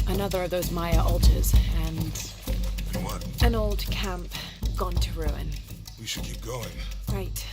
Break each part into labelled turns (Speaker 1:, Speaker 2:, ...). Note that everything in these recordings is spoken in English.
Speaker 1: Another of those Maya altars, and
Speaker 2: what?
Speaker 1: An old camp gone to ruin.
Speaker 2: We should keep going.
Speaker 1: Right.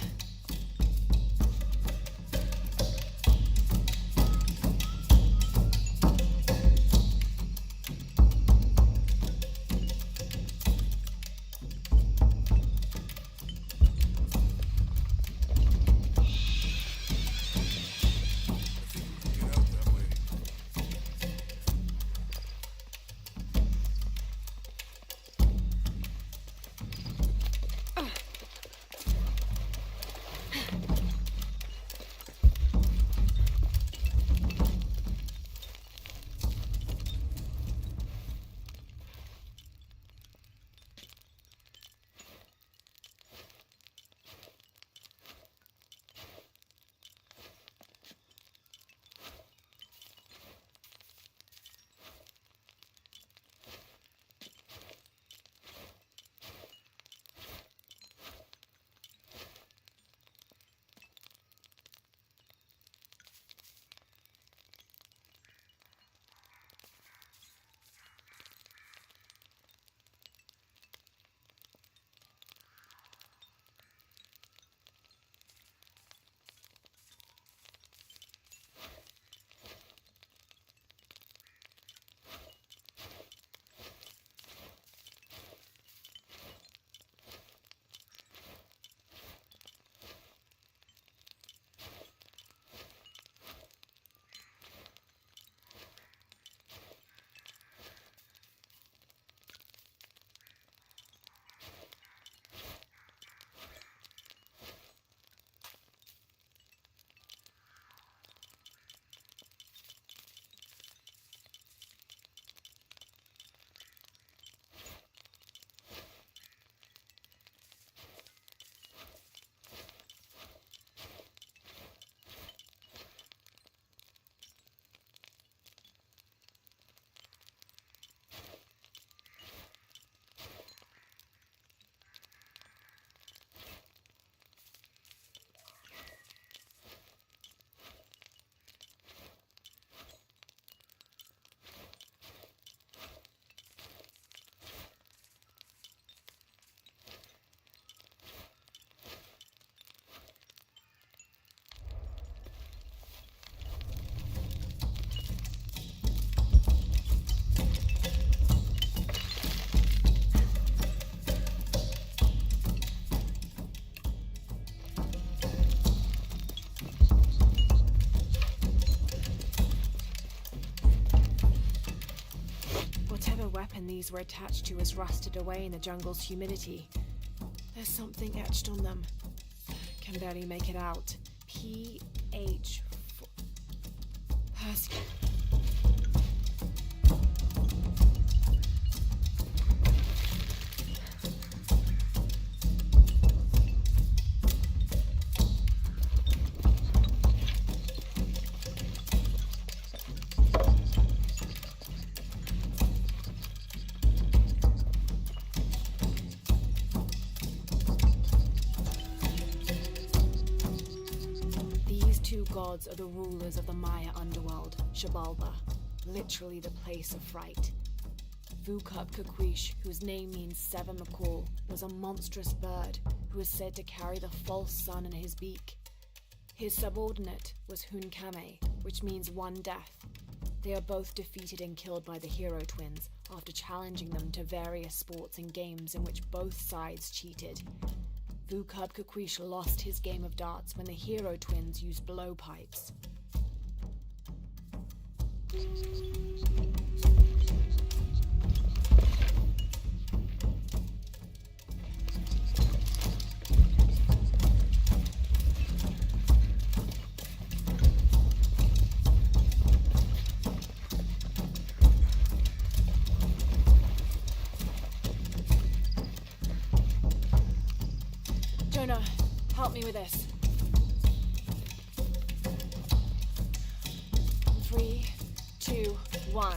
Speaker 1: Weapon these were attached to has rusted away in the jungle's humidity. There's something etched on them. Can barely make it out. PH. Persecuted. Gods are the rulers of the Maya underworld, Xibalba, literally the place of fright. Vukub-Kakwish, whose name means Seven Macaw, was a monstrous bird who is said to carry the false sun in his beak. His subordinate was Hunkame, which means one death. They are both defeated and killed by the hero twins after challenging them to various sports and games in which both sides cheated. Vukub-Kakwish lost his game of darts when the hero twins used blowpipes. Fiona, help me with this. 3, 2, 1.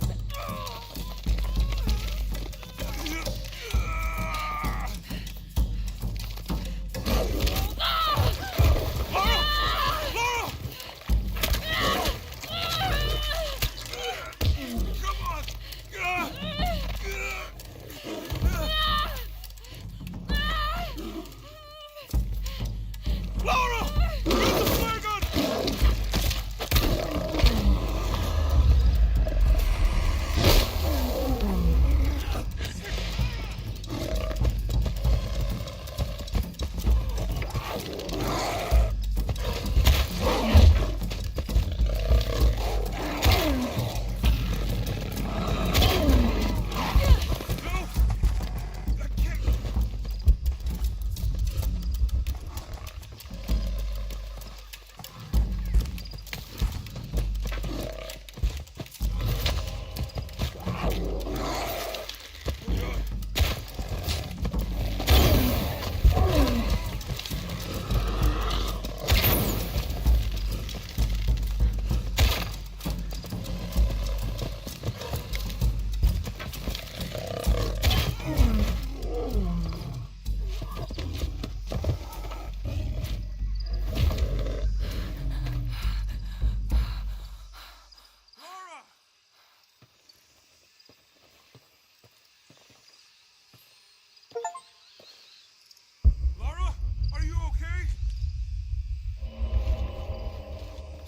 Speaker 2: Lara, are you okay?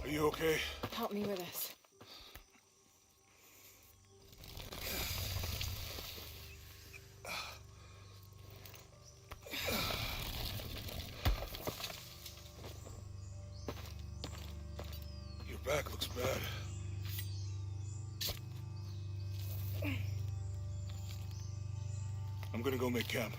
Speaker 2: Are you okay?
Speaker 1: Help me with this.
Speaker 2: Your back looks bad. I'm gonna go make camp.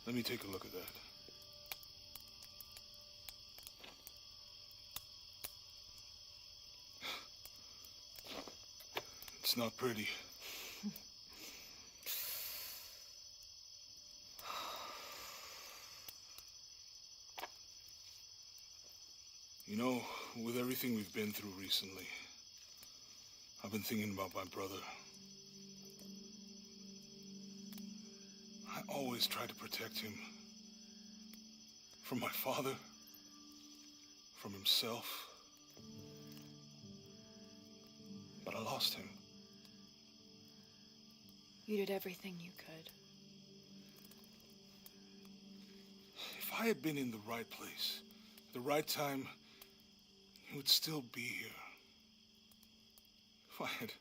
Speaker 2: Let me take a look at that. It's not pretty. You know, with everything we've been through recently, I've been thinking about my brother. I always tried to protect him. From my father. From himself. But I lost him.
Speaker 1: You did everything you could.
Speaker 2: If I had been in the right place, at the right time, he would still be here. If I had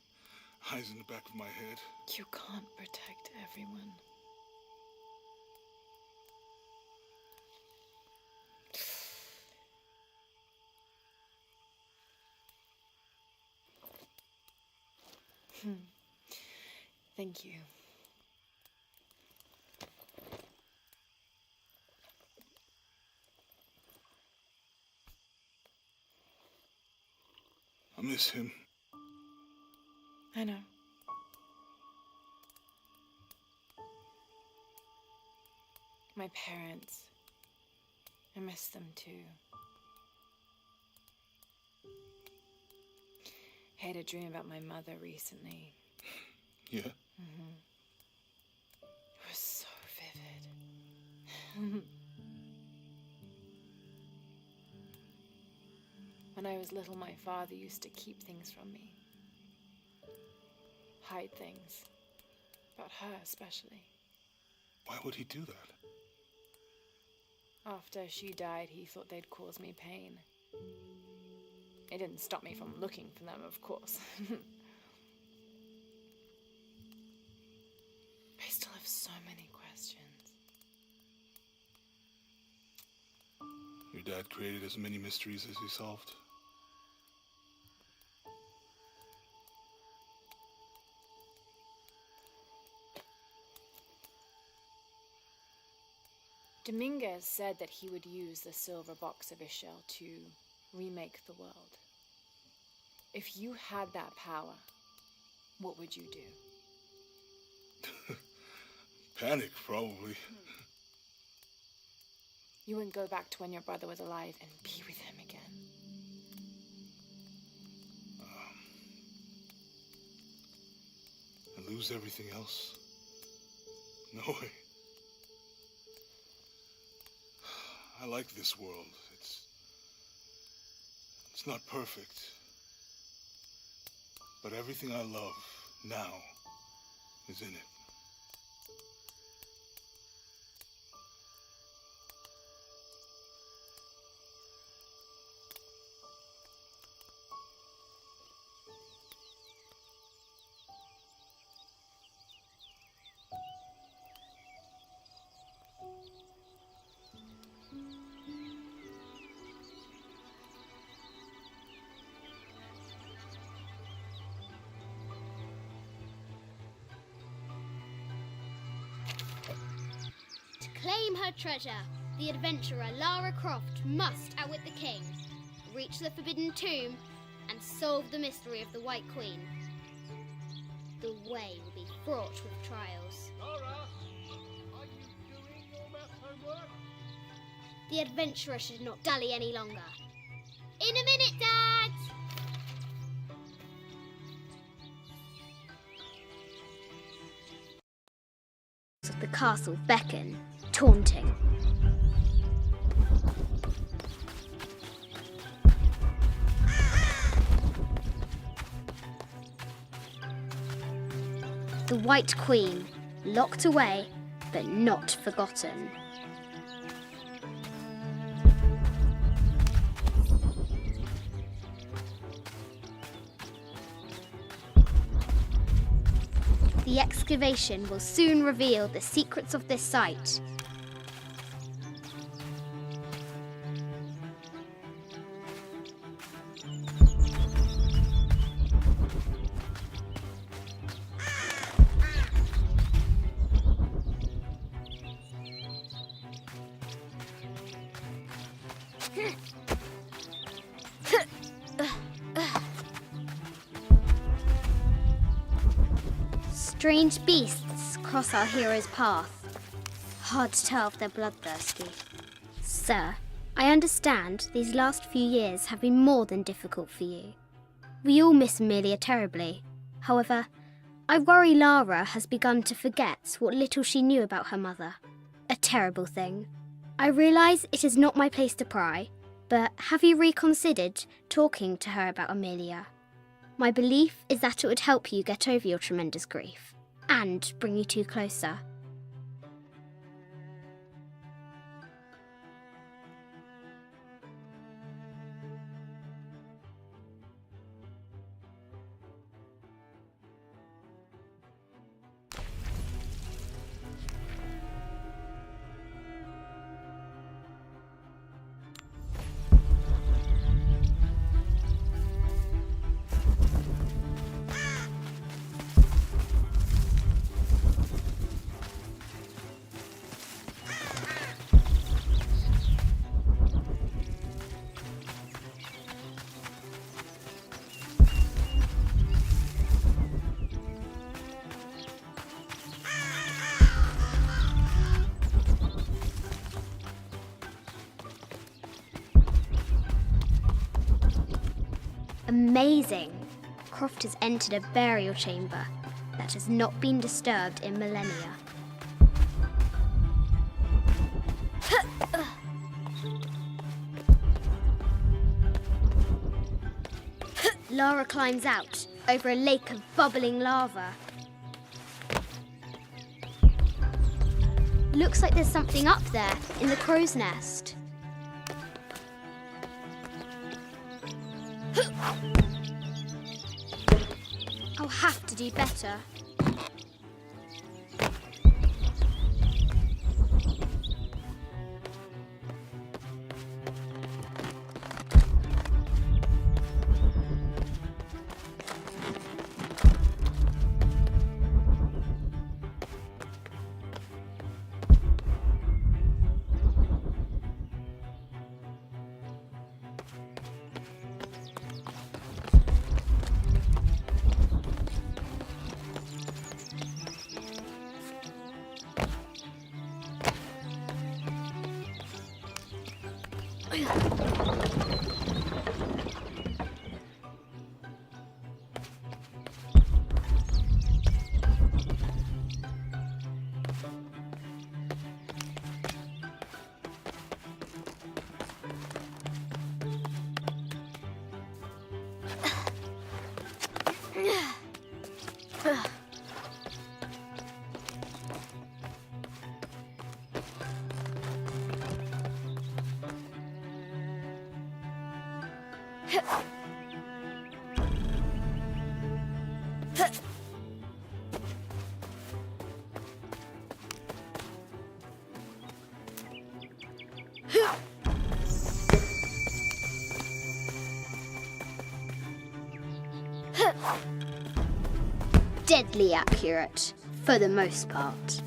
Speaker 2: eyes in the back of my head.
Speaker 1: You can't protect everyone. Thank you.
Speaker 2: I miss him.
Speaker 1: I know. My parents. I miss them too. I had a dream about my mother recently.
Speaker 2: Yeah?
Speaker 1: It was so vivid. When I was little, my father used to keep things from me. Hide things. About her, especially.
Speaker 2: Why would he do that?
Speaker 1: After she died, he thought they'd cause me pain. It didn't stop me from looking for them, of course. I still have so many questions.
Speaker 2: Your dad created as many mysteries as he solved.
Speaker 1: Dominguez said that he would use the silver box of Ishel to remake the world. If you had that power, what would you do?
Speaker 2: Panic, probably.
Speaker 1: You wouldn't go back to when your brother was alive and be with him again.
Speaker 2: And lose everything else? No way. I like this world. It's not perfect. But everything I love now is in it.
Speaker 3: To claim her treasure, the adventurer Lara Croft must outwit the king, reach the forbidden tomb, and solve the mystery of the White Queen. The way will be fraught with trials.
Speaker 4: Lara, are you doing your math homework?
Speaker 3: The adventurer should not dally any longer. In a minute, Dad! Of the castle beckon, taunting. The White Queen, locked away, but not forgotten. The excavation will soon reveal the secrets of this site. Strange beasts cross our hero's path. Hard to tell if they're bloodthirsty. Sir, I understand these last few years have been more than difficult for you. We all miss Amelia terribly. However, I worry Lara has begun to forget what little she knew about her mother. A terrible thing. I realise it is not my place to pry, but have you reconsidered talking to her about Amelia? My belief is that it would help you get over your tremendous grief and bring you two closer. Amazing! Croft has entered a burial chamber that has not been disturbed in millennia. Lara climbs out over a lake of bubbling lava. Looks like there's something up there in the crow's nest. I'll have to do better. Deadly accurate, for the most part.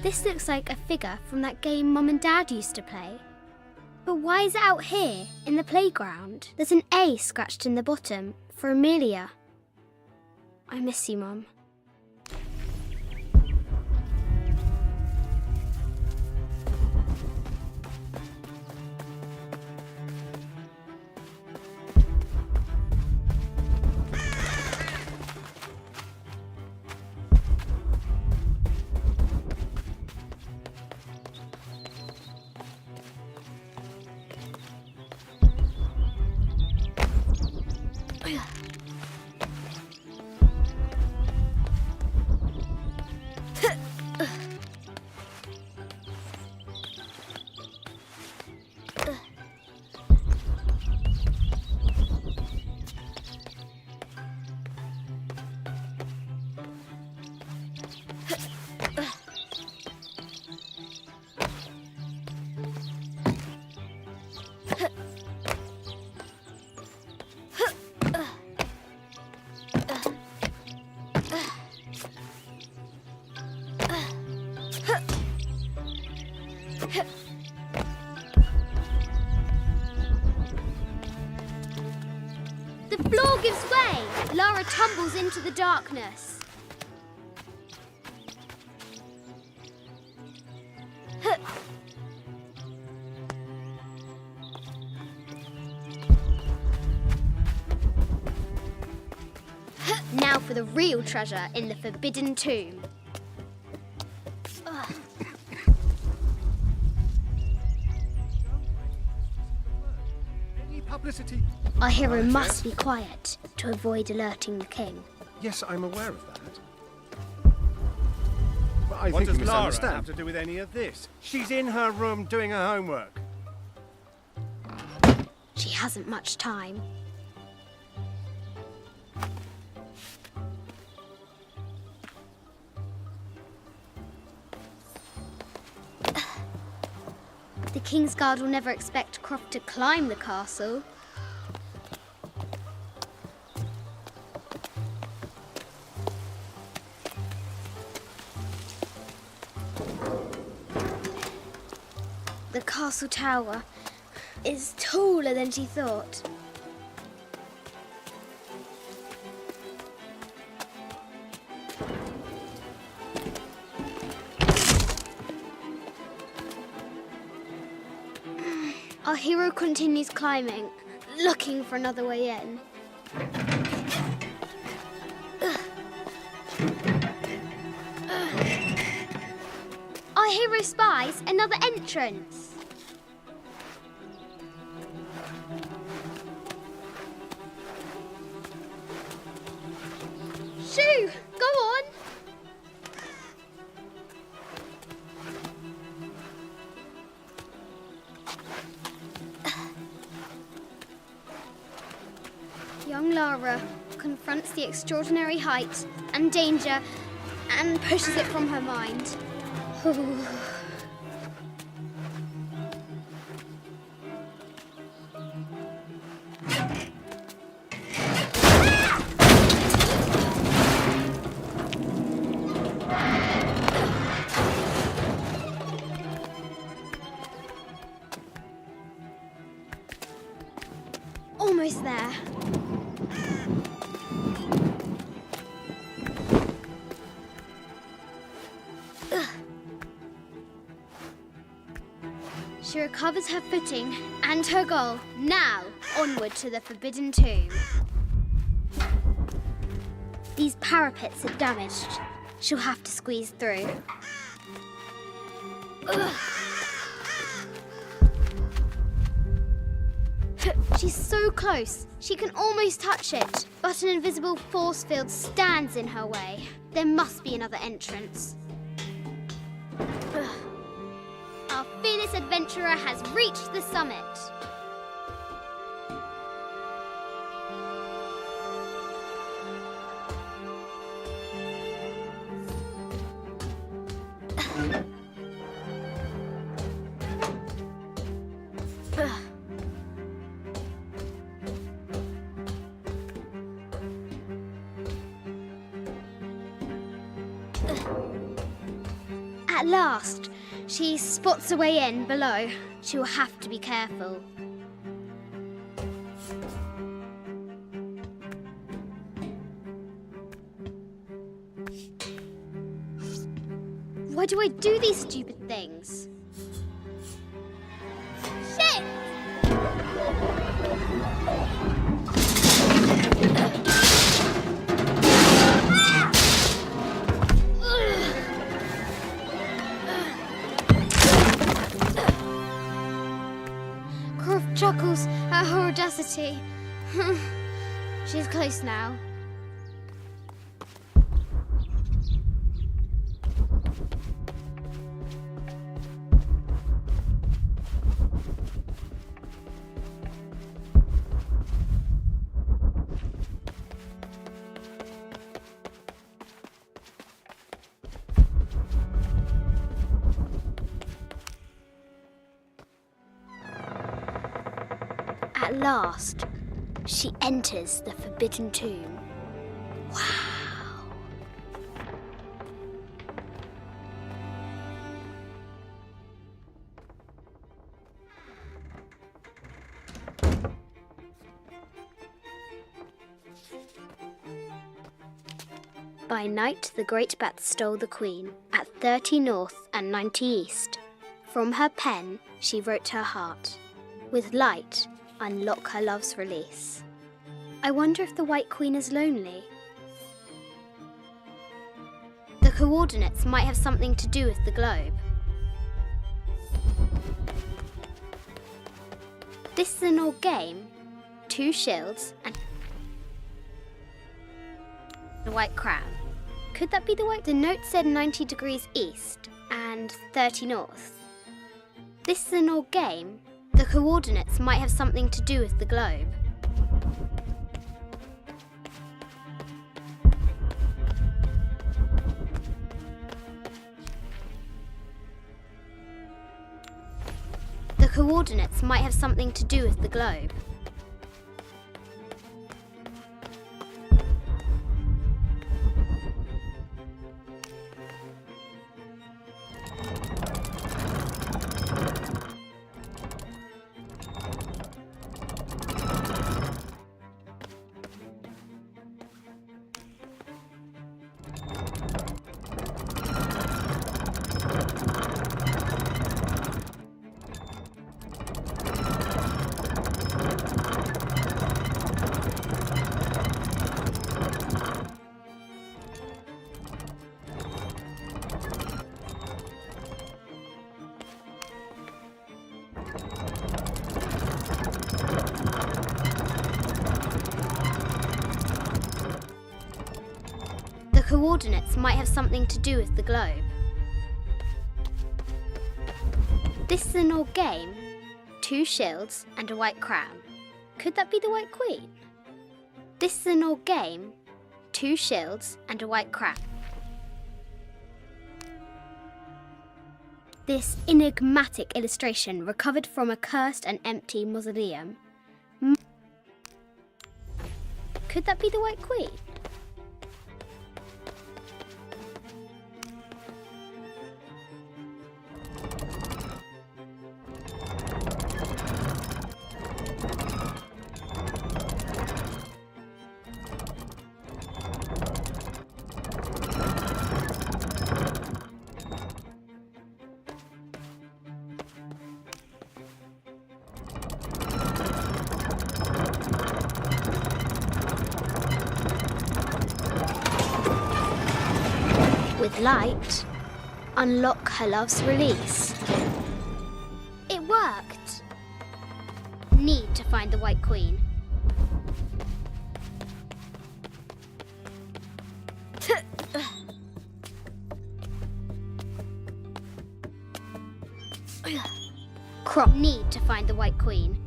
Speaker 3: This looks like a figure from that game Mum and Dad used to play. But why is it out here, in the playground? There's an A scratched in the bottom, for Amelia. I miss you, Mum. The floor gives way. Lara tumbles into the darkness. Now for the real treasure in the Forbidden Tomb.
Speaker 4: Any publicity?
Speaker 3: Our hero must be quiet to avoid alerting the king.
Speaker 4: Yes, I'm aware of that. But I
Speaker 5: What
Speaker 4: think you
Speaker 5: does Lara
Speaker 4: misunderstand.
Speaker 5: have to do with any of this? She's in her room doing her homework.
Speaker 3: She hasn't much time. The King's Guard will never expect Croft to climb the castle. The castle tower is taller than she thought. Our hero continues climbing, looking for another way in. Our hero spies another entrance. Shoo! Go on! Young Lara confronts the extraordinary height and danger and pushes it from her mind. Almost there. She recovers her footing and her goal. Now, onward to the Forbidden Tomb. These parapets are damaged. She'll have to squeeze through. She's so close. She can almost touch it. But an invisible force field stands in her way. There must be another entrance. Our fearless adventurer has reached the summit. At last, she spots a way in below. She will have to be careful. Why do I do these stupid things? Shit! Croft chuckles at her audacity. She's close now. At last, she enters the Forbidden Tomb. Wow! By night, the great bat stole the queen at 30 north and 90 east. From her pen, she wrote her heart. With light, unlock her love's release. I wonder if the White Queen is lonely. The coordinates might have something to do with the globe. This is an old game. 2 shields and a white crown. Could that be the white? The note said 90 degrees east and 30 north. This is an old game. The coordinates might have something to do with the globe. The coordinates might have something to do with the globe. The coordinates might have something to do with the globe. This is an old game. 2 shields and a white crown. Could that be the White Queen? This is an old game. 2 shields and a white crab. This enigmatic illustration recovered from a cursed and empty mausoleum. Could that be the White Queen? With light, unlock her love's release. It worked! Need to find the White Queen. Croft, need to find the White Queen.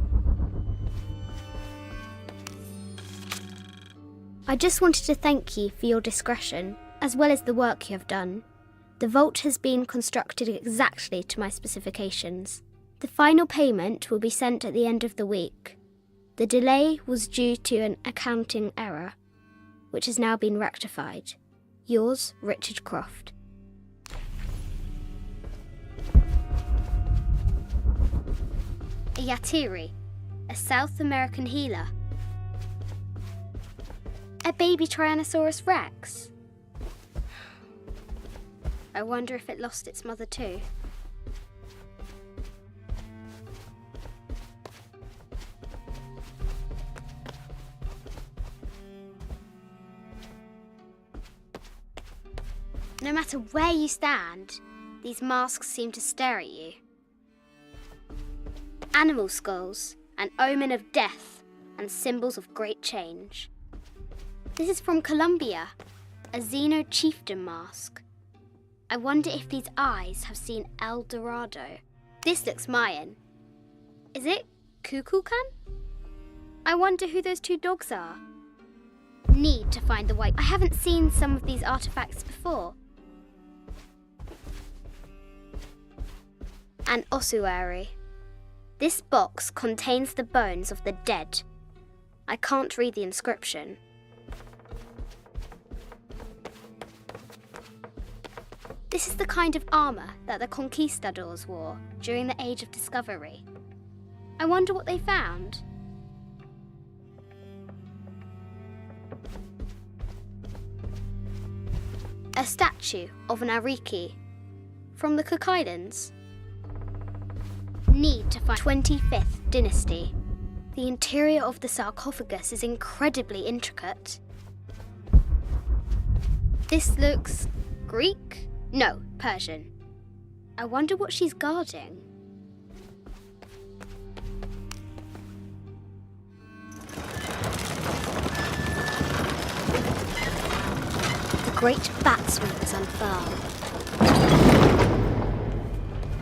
Speaker 3: I just wanted to thank you for your discretion, as well as the work you have done. The vault has been constructed exactly to my specifications. The final payment will be sent at the end of the week. The delay was due to an accounting error, which has now been rectified. Yours, Richard Croft. A Yatiri, a South American healer. A baby Tyrannosaurus Rex. I wonder if it lost its mother too. No matter where you stand, these masks seem to stare at you. Animal skulls, an omen of death and symbols of great change. This is from Colombia, a Xeno chieftain mask. I wonder if these eyes have seen El Dorado. This looks Mayan. Is it Kukulkan? I wonder who those 2 dogs are. Need to find the white. I haven't seen some of these artifacts before. An ossuary. This box contains the bones of the dead. I can't read the inscription. This is the kind of armour that the conquistadors wore during the Age of Discovery. I wonder what they found. A statue of an Ariki from the Cook Islands. Need to find 25th dynasty. The interior of the sarcophagus is incredibly intricate. This looks Greek? No, Persian. I wonder what she's guarding. The great bat wings unfurl.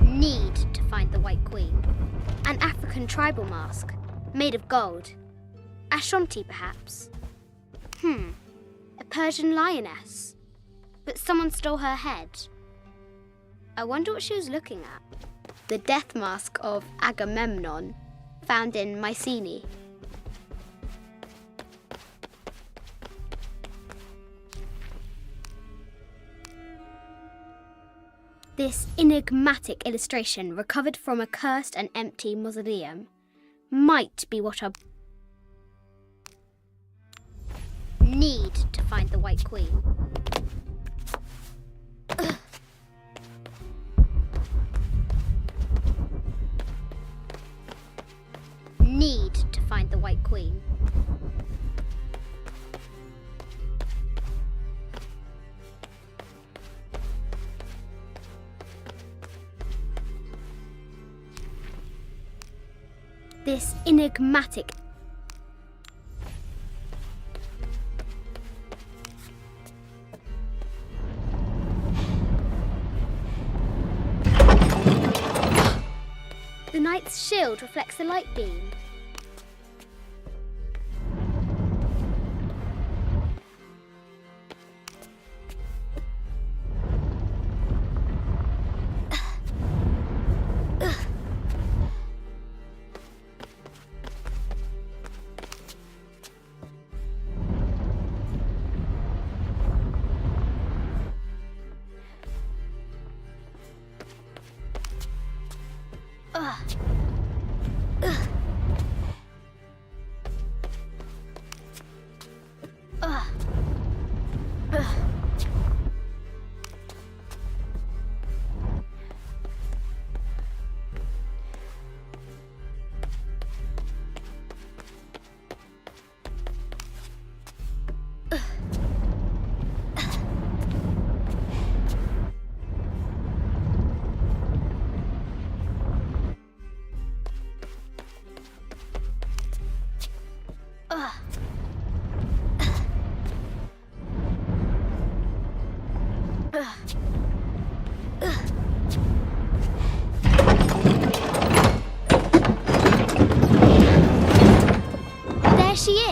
Speaker 3: Need to find the White Queen. An African tribal mask, made of gold. Ashanti, perhaps. A Persian lioness. But someone stole her head. I wonder what she was looking at. The death mask of Agamemnon, found in Mycenae. This enigmatic illustration, recovered from a cursed and empty mausoleum, might be what our need to find the White Queen. Need to find the White Queen. This enigmatic The knight's shield reflects the light beam.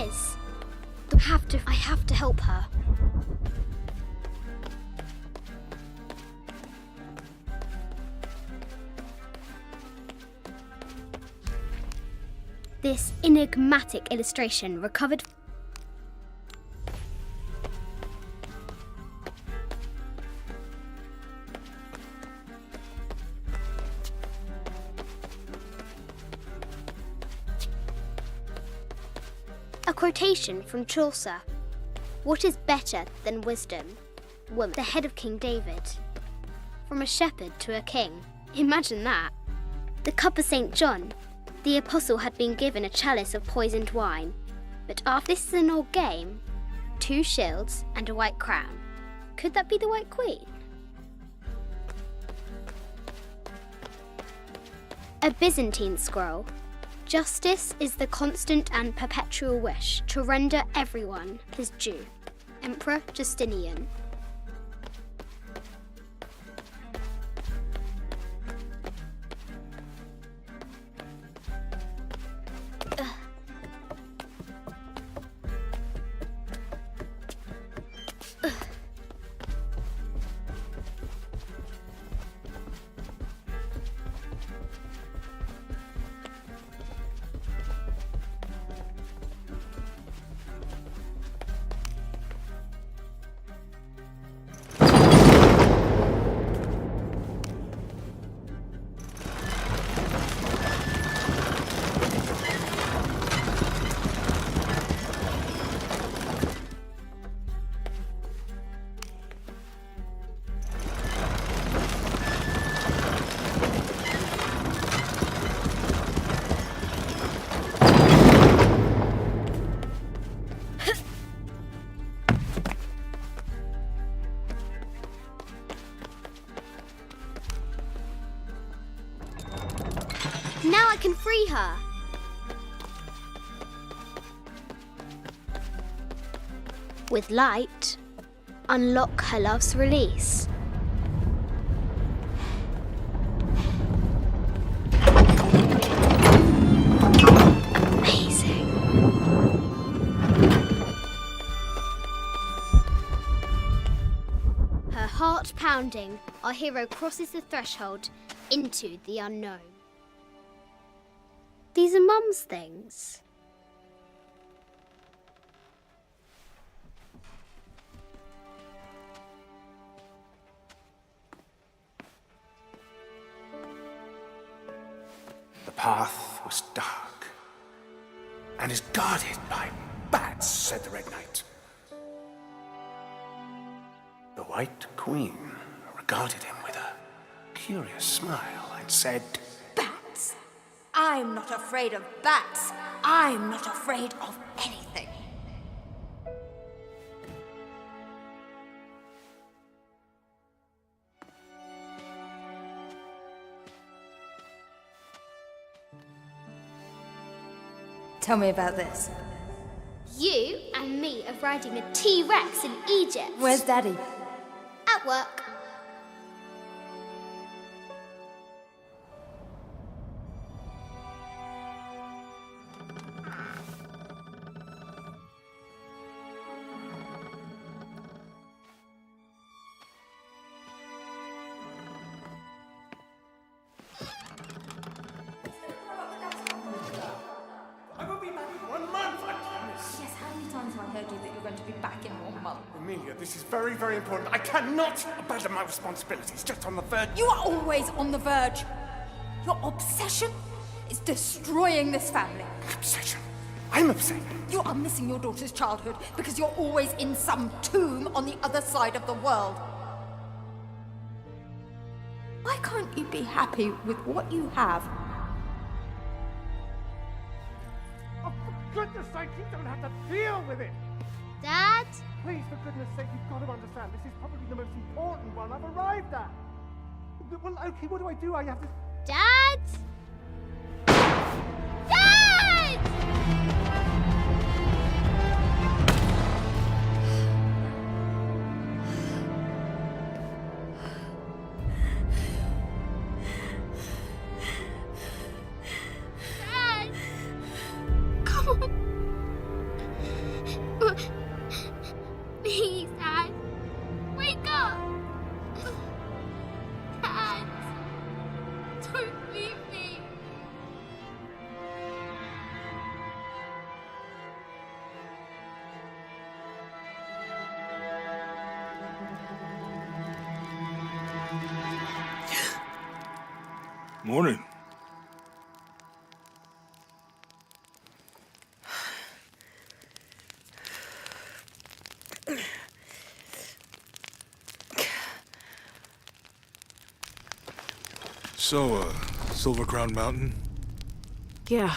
Speaker 3: is. I have to help her. This enigmatic illustration recovered. A quotation from Chaucer. What is better than wisdom? Woman, the head of King David. From a shepherd to a king. Imagine that. The cup of St. John. The apostle had been given a chalice of poisoned wine. But after this is an old game. 2 shields and a white crown. Could that be the White Queen? A Byzantine scroll. Justice is the constant and perpetual wish to render everyone his due. Emperor Justinian. Now I can free her. With light, unlock her love's release. Amazing. Her heart pounding, our hero crosses the threshold into the unknown. These are Mum's things.
Speaker 6: The path was dark and is guarded by bats, said the Red Knight. The White Queen regarded him with a curious smile and said,
Speaker 7: Bats? I'm not afraid of bats. I'm not afraid of anything. Tell me about this.
Speaker 3: You and me are riding a T-Rex in Egypt.
Speaker 7: Where's Daddy?
Speaker 3: At work.
Speaker 6: I will be back in 1 month, I promise.
Speaker 7: Yes, how many times have I heard you that you're going to be back in 1 month?
Speaker 6: Amelia, this is very, very important. I cannot abandon my responsibilities just on the verge.
Speaker 7: You are always on the verge. Your obsession is destroying this family.
Speaker 6: Obsession. I'm upset.
Speaker 7: You are missing your daughter's childhood because you're always in some tomb on the other side of the world. Why can't you be happy with what you have?
Speaker 5: Oh, for goodness sake, you don't have to deal with it.
Speaker 3: Dad?
Speaker 5: Please, for goodness sake, you've got to understand. This is probably the most important one I've arrived at. Well, okay, what do? I have to...
Speaker 3: Dad? Dad! Dad! Come on.
Speaker 2: Morning. So, Silver Crown Mountain?
Speaker 1: Yeah.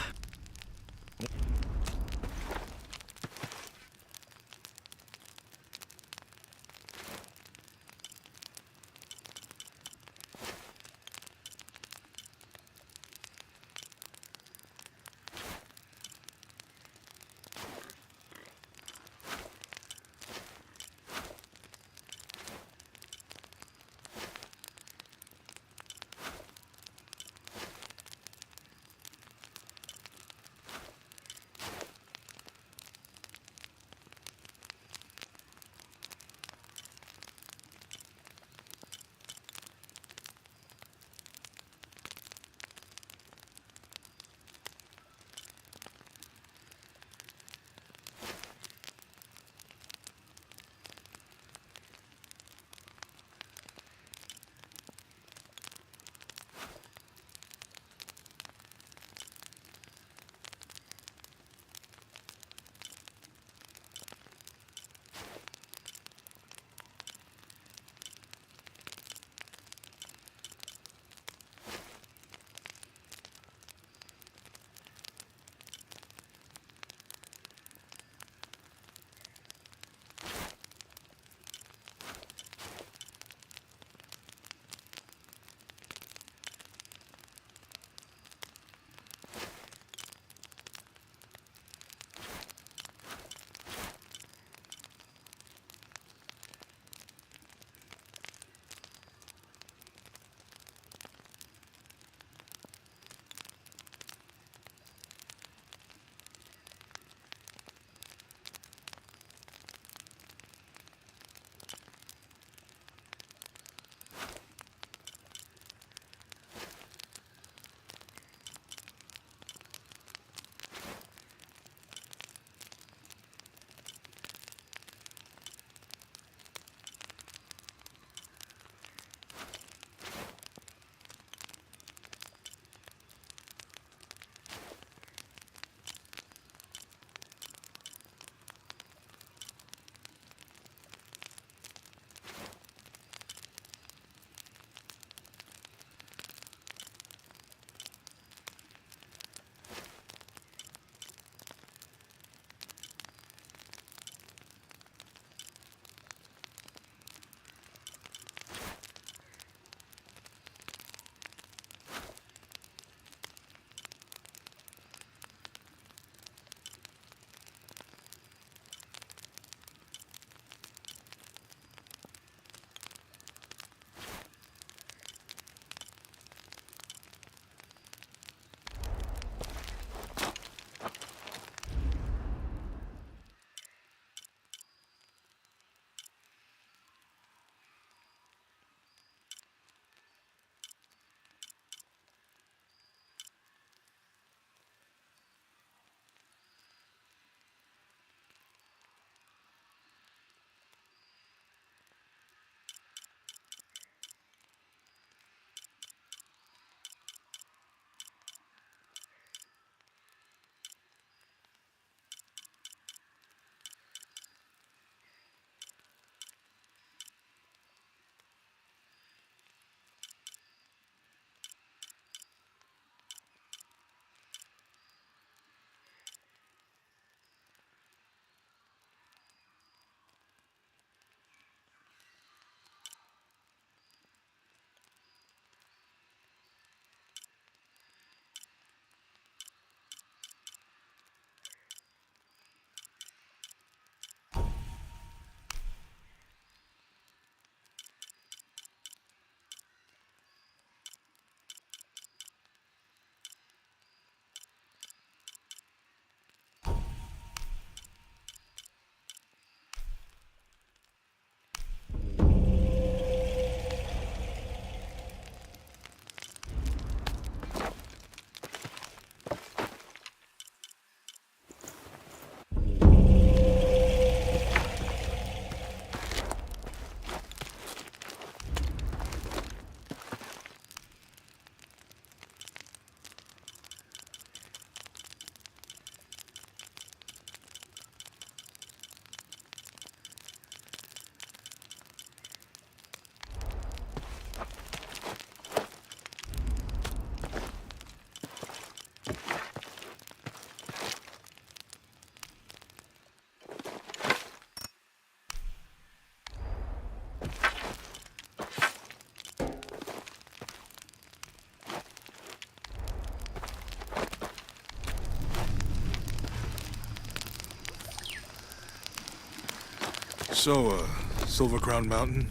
Speaker 2: So, Silver Crown Mountain?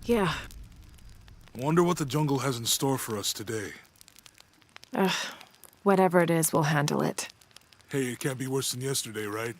Speaker 8: Yeah.
Speaker 2: Wonder what the jungle has in store for us today.
Speaker 8: Whatever it is, we'll handle it.
Speaker 2: Hey, it can't be worse than yesterday, right?